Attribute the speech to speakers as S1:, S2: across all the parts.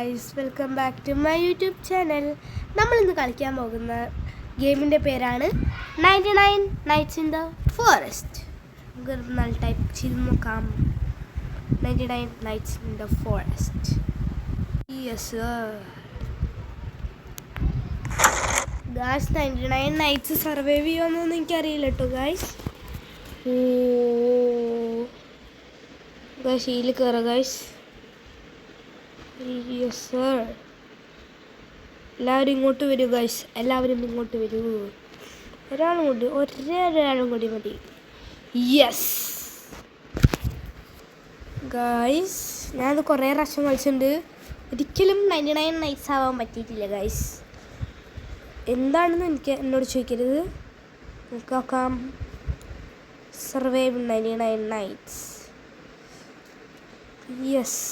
S1: Guys, welcome back to my YouTube channel. നമ്മളിന്ന് കളിക്കാൻ പോകുന്ന ഗെയിമിൻ്റെ പേരാണ് 99 Nights in the Forest. നമുക്ക് നല്ല ടൈപ്പ് ചെയ്ത് നോക്കാം. 99 Nights in the Forest. Yes guys, 99 nights survive ചെയ്യുമെന്നൊന്നും എനിക്കറിയില്ല കേട്ടോ ഗായ്സ്. ഗായ്സ് ഇതിൽ കയറാം ഗായ്സ്. Yes sir. എല്ലാവരും ഇങ്ങോട്ട് വരൂ ഗൈസ്, എല്ലാവരും ഇങ്ങോട്ട് വരൂ. ഒരാളും കൂടി മതി. യെസ് ഗൈസ്, ഞാനത് കുറേ പ്രാവശ്യം കളിച്ചിട്ടുണ്ട്. ഒരിക്കലും 99 നൈറ്റ്സ് ആവാൻ പറ്റിയിട്ടില്ല ഗൈസ്. എന്താണെന്ന് എന്നോട് ചോദിക്കരുത്. നമുക്ക് നോക്കാം. Survive 99 nights. യെസ്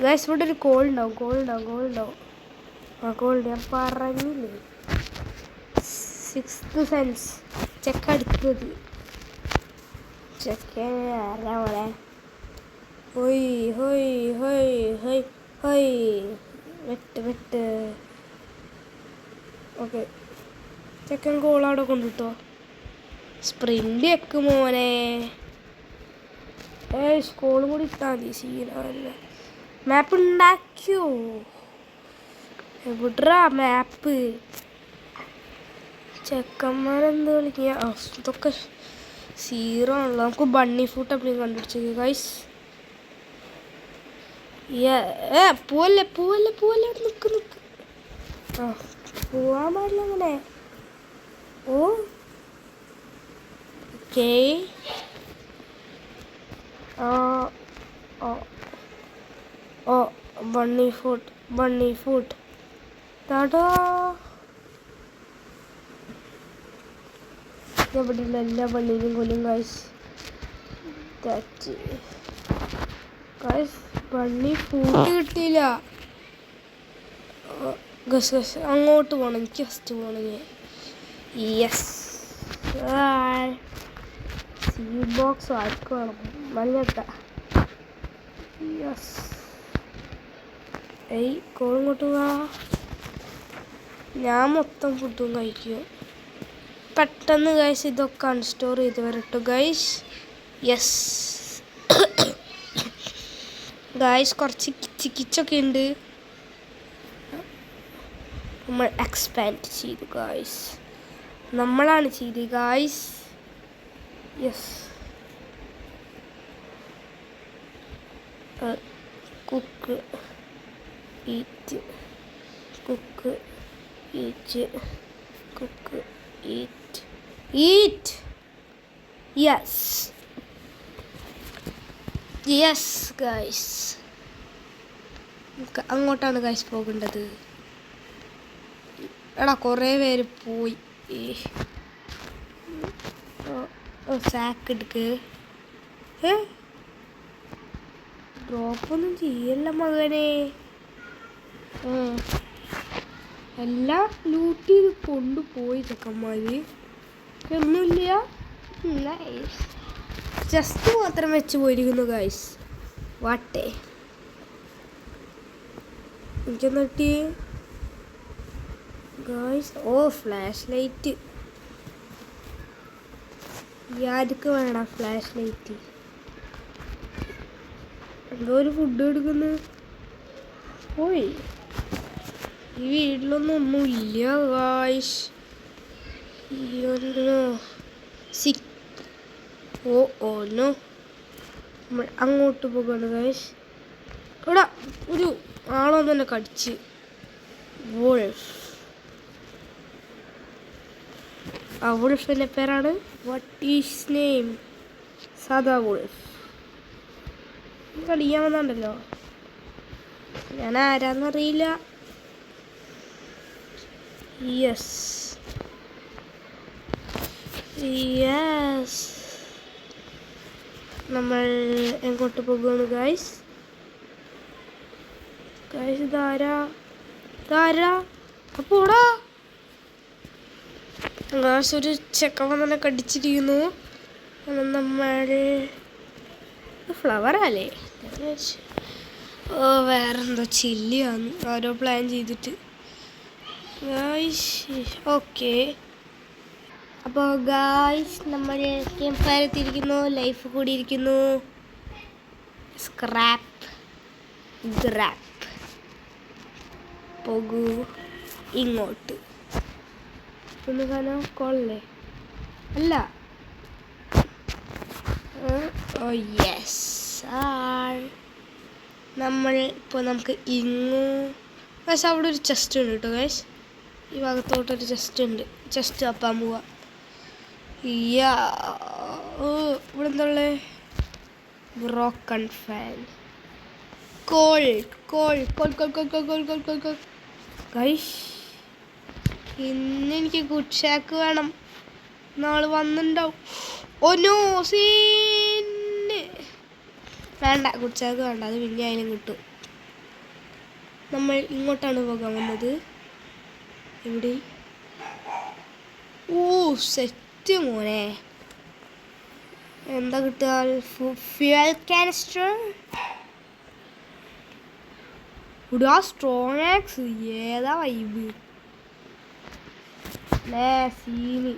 S1: ഗൈസ്, ഇവിടെ ഒരു കോൾ ഉണ്ടാവും. ആ കോൾ ഞാൻ പറഞ്ഞില്ലേ, 6th സെൻസ് ചെക്ക് അടുത്തത്. ചെക്ക് ആരാ മോളെ? ഹൊയ് വെട്ട്. ഓക്കെ, ചെക്കൻ കോൾ അവിടെ കൊണ്ടിട്ടോ. സ്പ്രിൻ്റ് വെക്ക് മോനെ. കോളും കൂടി ഇട്ടാൽ മതി. സീനല്ല. മാപ്പ് ഉണ്ടാക്കിയോ? എവിടാ മാപ്പ്? ചെക്കന്മാരെന്ത് കളിക്കുക? ഇതൊക്കെ സീറോ ആണല്ലോ. നമുക്ക് ബണ്ണി ഫുട്ട് എപ്പോഴും കണ്ടുപിടിച്ചത് ഗൈസ്. പോവല്ലേ നിക്ക്. ആ, പോവാൻ പാടില്ല അങ്ങനെ. ഓക്കേ. ബണ്ണി ഫുട്ട് താടാ. ഇവിടെ എല്ലാ ബണ്ണിയിലും കൊല്ലും ഗൈസ്. ബണ്ണി ഫുട്ട് കിട്ടിയില്ല. ഗസ് അങ്ങോട്ട് പോകണം. എനിക്ക് ഫസ്റ്റ് പോകണമെങ്കിൽ. യെസ്, സീഡ് ബോക്സ് ആർക്ക് വേണം? മഞ്ഞട്ട. യെസ്. കോളിങ്ങോട്ട് പോവാ. ഞാൻ മൊത്തം ഫുഡും കഴിക്കും. പെട്ടെന്ന് ഗൈസ് ഇതൊക്കെ അൺസ്റ്റോർ ചെയ്ത് വരട്ടോ ഗൈസ്. യെസ് ഗൈസ്, കുറച്ച് കിച്ചൊക്കെ ഉണ്ട്. നമ്മൾ എക്സ്പാൻഡ് ചെയ്തു ഗൈസ്. നമ്മളാണ് ചെയ്ത് guys. Yes. Cook eat, cook, eat. Yes guys, അങ്ങോട്ടാണ് ഗൈസ് പോകേണ്ടത്. എടാ കുറേ പേര് പോയി. സാക്ക് എടുക്ക്. ഡ്രോപ്പൊന്നും ചെയ്യല്ല മകനെ. എല്ലാം ലൂട്ട് ചെയ്ത് കൊണ്ടുപോയി ചെക്കന്മാര്. ഒന്നുമില്ല, ജസ്റ്റ് മാത്രം വെച്ച് പോയിരിക്കുന്നു ഗൈസ്. വാട്ടേ എനിക്കെന്നിട്ട് ഗൈസ്. Flashlight. ആർക്ക് വേണം ഫ്ലാഷ് ലൈറ്റ്? എന്തോ ഒരു ഫുഡ് എടുക്കുന്നു. പോയി. ഈ വീട്ടിലൊന്നും ഒന്നുമില്ല ഗായ്സ്. നോ, നമ്മൾ അങ്ങോട്ട് പോകണം ഗായ്സ്. ഇവിടെ ഒരു ആളൊന്നും തന്നെ കടിച്ച്. വുൾഫിൻ്റെ പേരാണ്. What is name? സാദാ വുൾഫ്. കളിയാൻ വന്നുണ്ടല്ലോ. ഞാൻ ആരാന്നറിയില്ല. യെസ് നമ്മൾ എങ്ങോട്ട് പോകുന്നു ഗൈസ്? ഇതാരാ? അപ്പോടാ ഗായ്സ്, ഒരു ചെക്കൻ വന്നെ കടിച്ചിരിക്കുന്നു. നമ്മൾ ഫ്ലവർ അല്ലേ? വേറെന്തോ ചില്ലിയാണ് ഓരോ പ്ലാൻ ചെയ്തിട്ട്. ഓക്കെ, അപ്പോൾ ഗായ്സ് നമ്മൾ ക്യാമ്പ് ഫയർ എത്തിയിരിക്കുന്നു. ലൈഫ് കൂടിയിരിക്കുന്നു. സ്ക്രാപ്പ് ഗ്രാപ്പ് പോകൂ ഇങ്ങോട്ട്. ഒന്ന് കാണാൻ കോളല്ലേ അല്ല. യെസ് നമ്മൾ ഇപ്പോൾ നമുക്ക് പക്ഷെ അവിടെ ഒരു ചെസ്റ്റ് ഉണ്ട് കേട്ടോ ഗൈസ്. ഈ ഭാഗത്തോട്ടൊരു ചെസ്റ്റ് ഉണ്ട്. ചെസ്റ്റ് അപ്പാൻ പോവാ. ഇവിടെ എന്താ ഉള്ളത്? Broken fan. കോൾ ഗൈസ്, ഇന്നെനിക്ക് ഗുഡ് ഷാക്ക് വേണം. നാളെ വന്നിട്ടുണ്ടാവും. നോ സീന് വേണ്ട, ഗുഡ് ഷാക്ക് വേണ്ട, അത് പിന്നെ ആയാലും കിട്ടും. നമ്മൾ ഇങ്ങോട്ടാണ് പോകാൻ വന്നത്. എവിടെ? സെറ്റ് മോനെ. എന്താ കിട്ടുക? Fuel canister, strong axe. ഏതാ വൈബ് സീന്.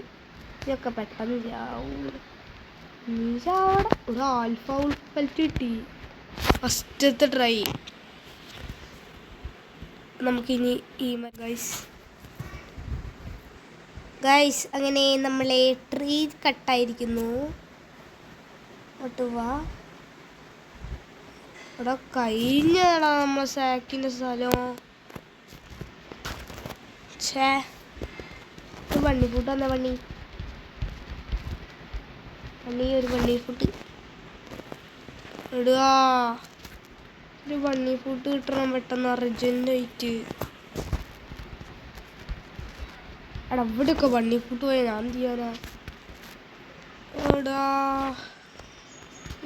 S1: ഇതൊക്കെ പെട്ടെന്ന് ഒരു ആൽഫ ഉൾപ്പലിട്ട് കിട്ടി ഫസ്റ്റത്തെ ട്രൈ. നമുക്കിനി ഈ ഗൈസ് അങ്ങനെ നമ്മളെ ട്രീ കട്ടായിരിക്കുന്നു. വാ, ഇവിടെ കഴിഞ്ഞടാ നമ്മളെ സാക്കിൻ്റെ സ്ഥലം. വണ്ണി ഫുട്ട് വന്ന വണ്ണി ഒരു വണ്ണി ഫുട്ട് ഇടുക. ഒരു വണ്ണി ഫുട്ട് കിട്ടണം പെട്ടെന്ന് അർജൻറ്റായിട്ട്. എടാ ഇവിടെയൊക്കെ വണ്ണി ഫുട്ട് പോയാൽ ഞാൻ ചെയ്യാനാ? എടാ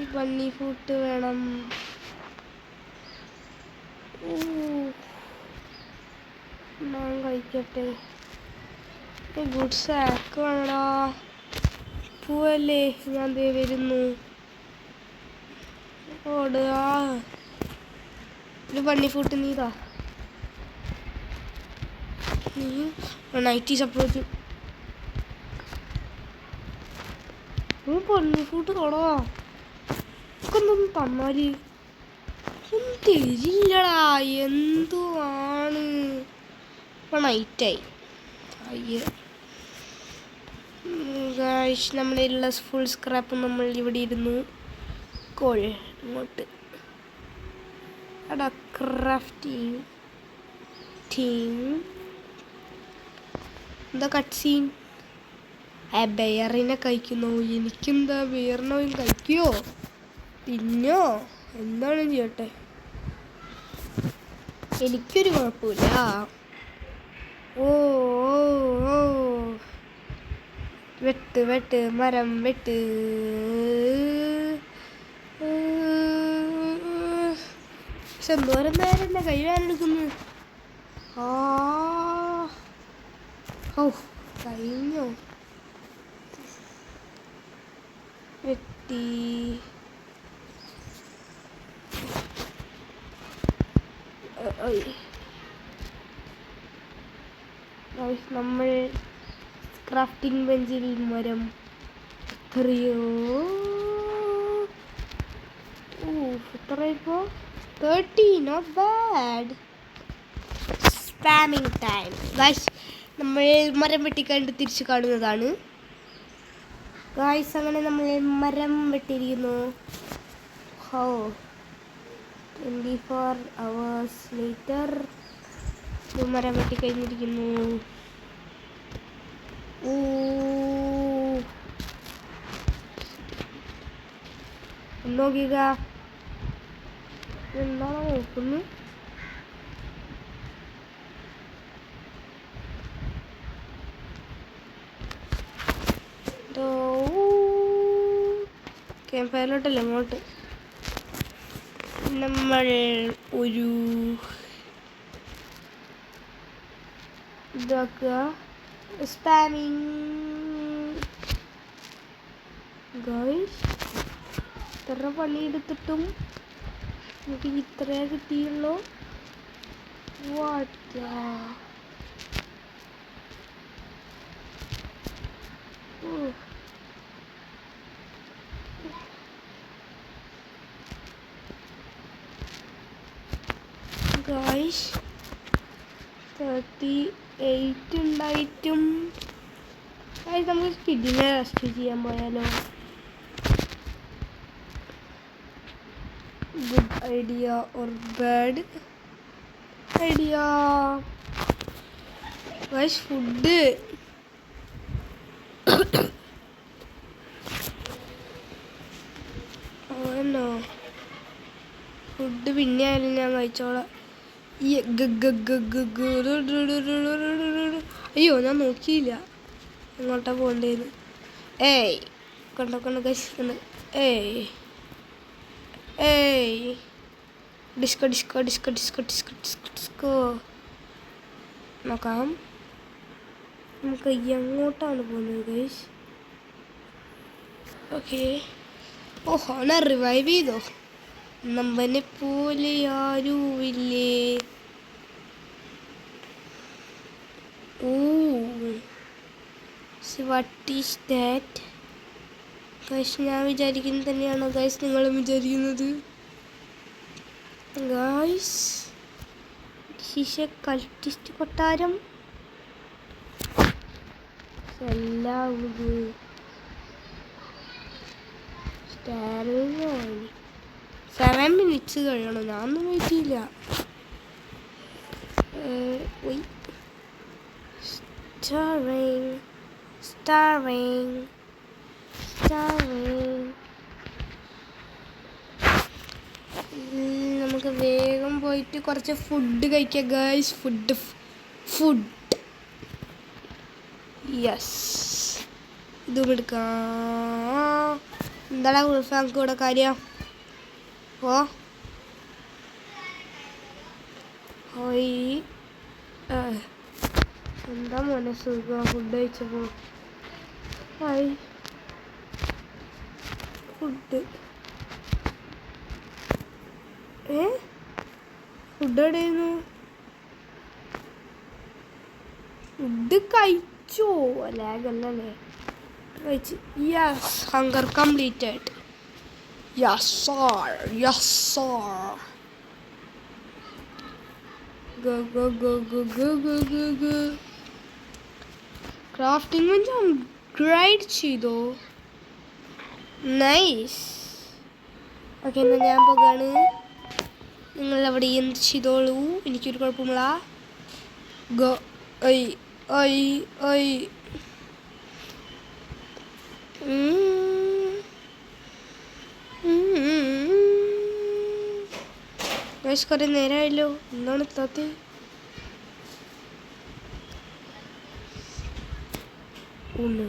S1: ഈ വണ്ണി ഫുട്ട് വേണം. ഞാൻ കഴിക്കട്ടെ. ഗുഡ് സാക്ക് വേണടാ. പോവല്ലേ, ഞാൻ ദേ വരുന്നു. ഓടുക. ഒരു വണ്ണി ഫുട്ട് നീതാ. നീ 90s അപ്രോച്ച് വണ്ണി ഫുട്ട് തൊടാ. ഒന്നും തന്നാല് ഒന്നും തരില്ലടാ. എന്തുവാണ് ഇപ്പൊ നൈറ്റായി. അയ്യ ഗായ്സ്, നമ്മളുള്ള ഫുൾ സ്ക്രാപ്പ് നമ്മൾ ഇവിടെ ഇരുന്നു. കോൾ ഇങ്ങോട്ട്. അടാ ക്രാഫ്റ്റിംഗ് ടീം. എന്താ കട്ട് സീൻ? ബെയറിനെ കഴിക്കുന്നു. എനിക്കെന്താ ബെയറിനോ കഴിക്കുമോ തിന്നോ എന്താണെന്ന് ചെയ്യട്ടെ, എനിക്കൊരു കുഴപ്പമില്ല. ഓ വെട്ട് മരം വെട്ട്. പക്ഷെ എന്തോരം നേരം എന്നെ കൈ വേനെടുക്കുന്നു. കഴിഞ്ഞോ? വെട്ടി. നമ്മൾ ക്രാഫ്റ്റിംഗ് ബെഞ്ചിൽ മരം എത്രയോ എത്രയിപ്പോ 30. Not bad. Spamming time guys. നമ്മൾ മരം വെട്ടിക്കണ്ട് തിരിച്ചു കാണുന്നതാണ് ഗായ്സ്. അങ്ങനെ നമ്മൾ മരം വെട്ടിയിരിക്കുന്നു. 24 hours later മരം വെട്ടിക്കഴിഞ്ഞിരിക്കുന്നു. നോക്കുക, എന്താണോ നോക്കുന്നു? ക്യാമ്പ് ഫയറിലോട്ടല്ലേ അങ്ങോട്ട്. നമ്മൾ ഒരു ഇതാക്കുക. Spamming guys. എത്ര പണിയെടുത്തിട്ടും നമുക്ക് ഇത്രേ കിട്ടിയുള്ളൂ. വാട്ടാ ഗായ്സ് 38 ഉണ്ടായിട്ടും നമുക്ക് സ്കിഡിനെ റെസ്റ്റ് ചെയ്യാൻ പോയാലോ? Good idea or bad idea? Guys food ആണോ? ഫുഡ് പിന്നെ ആയാലും ഞാൻ കഴിച്ചോളാം. അയ്യോ ഞാൻ നോക്കിയില്ല എങ്ങോട്ടാ പോകേണ്ടത്. ഏയ് കണ്ടോ കഴിച്ചിട്ടുണ്ട്. ഏയ് disco disco disco disco disco disco disco നോക്കാം. നമുക്ക് എങ്ങോട്ടാണ് പോകുന്നത് ഗൈസ്? ഓക്കെ. ഓ ഹോണ റിവൈവ് ചെയ്തോ? നമ്മനെ പോലെ ആരുമില്ലേ. What is that? ഗൈസ് ഞാൻ വിചാരിക്കുന്നത് തന്നെയാണോ ഗൈസ് നിങ്ങളും വിചാരിക്കുന്നത്? ഗൈസ് ശിശ കൾട്ടിസ്റ്റ് കൊട്ടാരം എല്ലാവരും 7 minutes കഴിയണം. ഞാനൊന്നും വെയിറ്റ് ചെയ്യില്ല. Starving. നമുക്ക് വേഗം പോയിട്ട് കുറച്ച് ഫുഡ് കഴിക്കാം ഗൈസ്. ഫുഡ് യെസ് ഇതും എടുക്കാം. എന്താണ് ഉൾഫാങ്ക് കൂടെ കാര്യം? എന്താ മോനെ സുഖം ഫുഡ് കഴിച്ചപ്പോ? ഫുഡ് എവിടെയായിരുന്നു? ഫുഡ് കഴിച്ചോ? ലാഗല്ലേ കഴിച്ച്. Yes hunger completed. Yes sir. Go. Crafting में जो upgrade ചെയ്തോ? നൈസ്. ഓക്കെ എന്നാൽ ഞാൻ പോകാണ്. നിങ്ങളവിടെ എന്ത് ചെയ്തോളൂ, എനിക്കൊരു കുഴപ്പമില്ല. ഗോ. കുറേ നേരമായല്ലോ. എന്താണ് എത്താത്ത? ഒന്നോ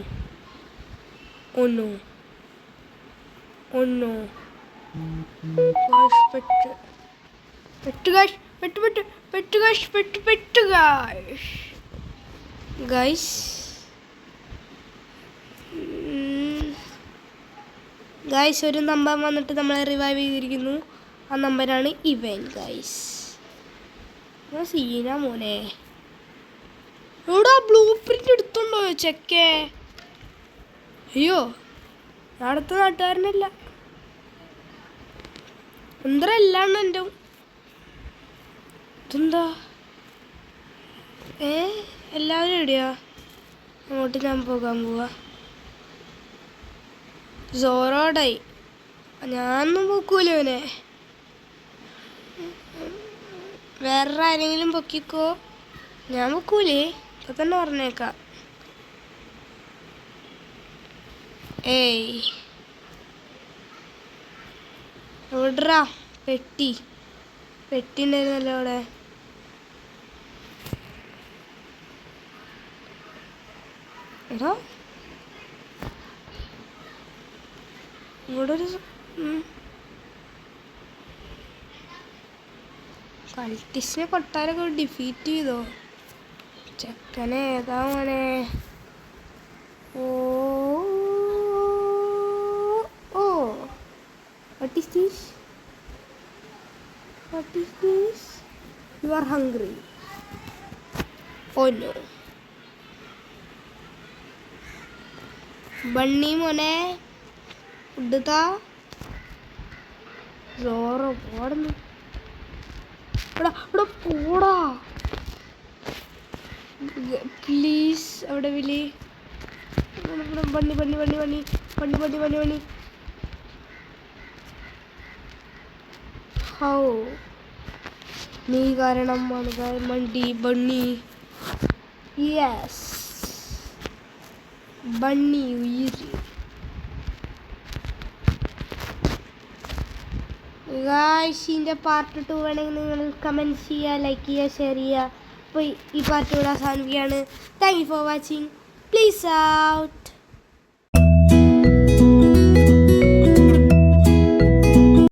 S1: ഗൈസ് ഒരു നമ്പർ വന്നിട്ട് നമ്മളെ റിവൈവ് ചെയ്തിരിക്കുന്നു. ആ നമ്പറാണ് ഇവൻ ഗൈസ്. സീന മോനെ എവിടാ ബ്ലൂ പ്രിന്റ് എടുത്തുണ്ടോ ചെക്കേ? അയ്യോ ഞാൻ അടുത്ത നാട്ടുകാരനല്ല. എന്തരെല്ലാണ് എൻ്റെ ഇതെന്താ? എല്ലാവരും എവിടെയാ? അങ്ങോട്ട് ഞാൻ പോകാൻ പോവാ. സോറോടായി ഞാനൊന്നും പൊക്കൂല അവനെ. വേറെ ആരെങ്കിലും പൊക്കിക്കോ, ഞാൻ പൊക്കൂലേ. ഇപ്പൊ തന്നെ പറഞ്ഞേക്കാം. എവിടാ പെട്ടി ഉണ്ടായിരുന്നല്ലോ അവിടെ. എടാ ഇവിടെ ഒരു കൾട്ടിസ്റ്റിനെ കൊട്ടാരൊക്കെ ഡിഫീറ്റ് ചെയ്തോ? ചെക്കനെ ഏതാ മോനെ? What is this? What is this? You are hungry. Oh no. Bunny മോനെ ഫുഡ് താ. സോറോ പോടുന്നു. ഇവിടെ പോടാ പ്ലീസ്. അവിടെ വിളി. Bunny bunny bunny bunny bunny bunny bunny bunny. ഹൗ നീ കാരണമാണ് മണ്ടി ബണ്ണി. യെസ് ബണ്ണി ഉയിരി. ഗായ്സിൻ്റെ പാർട്ട് 2 വേണമെങ്കിൽ നിങ്ങൾ കമൻറ്റ് ചെയ്യുക, ലൈക്ക് ചെയ്യുക, ഷെയർ ചെയ്യുക. അപ്പോൾ ഈ പാർട്ട് ഇവിടെ അവസാനിക്കുകയാണ്. Thank you for watching. Please out.